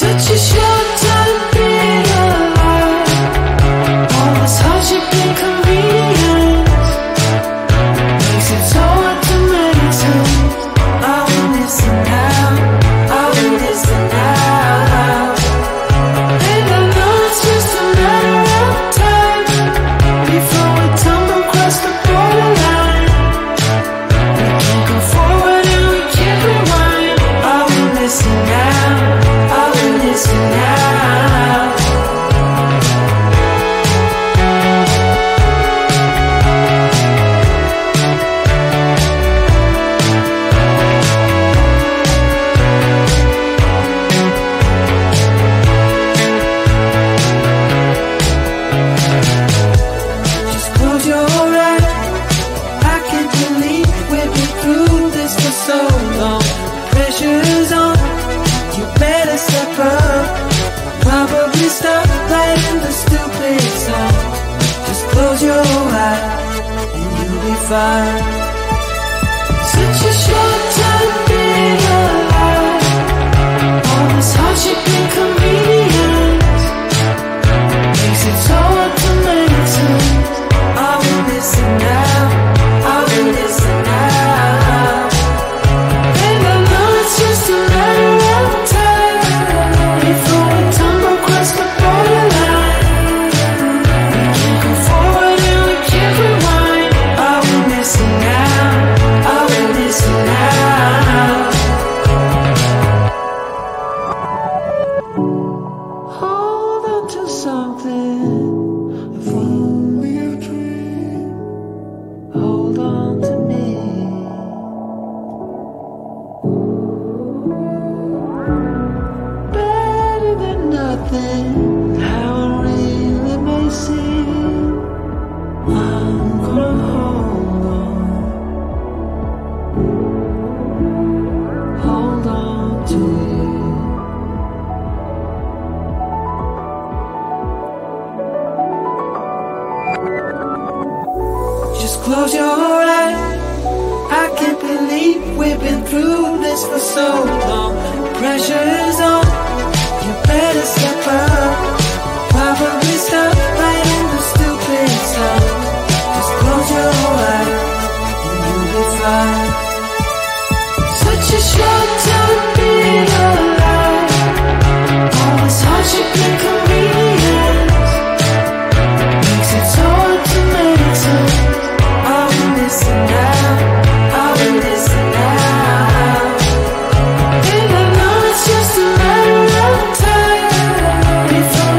Such a short time being alive. All this hardship and convenience makes it so hard to make sense. I will listen now, I will listen now. And I know it's just a matter of time before we tumble across the borderline. We can't go forward and we can't rewind. I will listen now, I will listen now. Just close your eyes. I can't believe we've been through this for so long. Pressure's on, you better step up. Probably stop playing the stupid song. Just close your eyes and you'll be fine. Such a short time being alive. All this hardship and convenience makes it so hard to make sense. I will listen now, I will listen now. And I know it's just a matter of time before we tumble across the borderline. We can't go forward and we can't rewind. I will listen now, I will listen now. Hold on to something, if only a dream. Hold on to me. Better than nothing, how it really may seem. I'm gonna hold on to you. Just close your eyes. I can't believe we've been through this for so long. Pressure is on, you better step up. Probably stop playing the stupid song. Just close your eyes and you'll be fine. Such a short time being alive. All this hardship and convenience makes it so hard to make sense. I will listen now, I will listen now. And I know it's just a matter of time before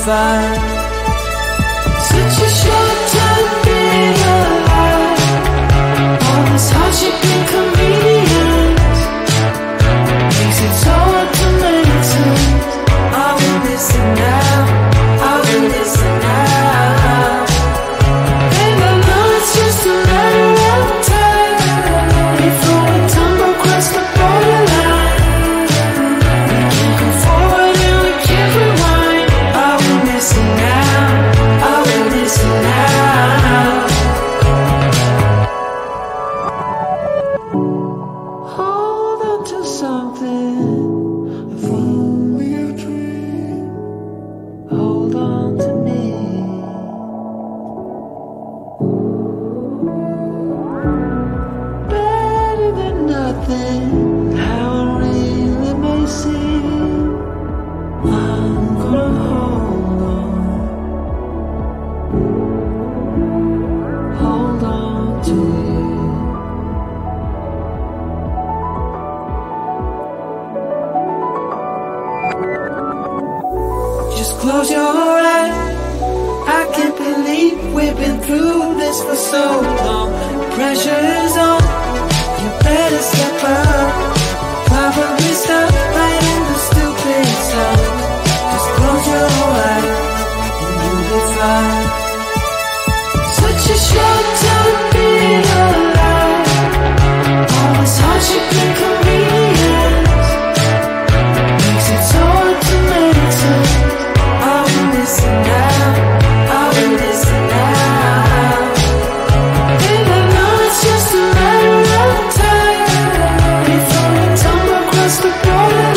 fine. Such a short time being alive. All this hardship and convenience makes it so hard to make sense. I will listen now, I will listen now. And I know it's just a matter of time before we tumble across the borderline. We can't go forward and we can't rewind. I will listen now, I will listen now. Hold on to something, if only a dream. Hold on to me. Better than nothing, how it really may seem. I'm gonna hold on to you. Just close your eyes. I can't believe we've been through this for so long. Pressure is on, you better step up. Probably stop right in the stupid stuff. Just close your eyes and you'll be fine. Such a short time being alive. All this hardship and convenience makes it so hard to make sense. I will listen now, I will listen now. And I know it's just a matter of time before we tumble across the border.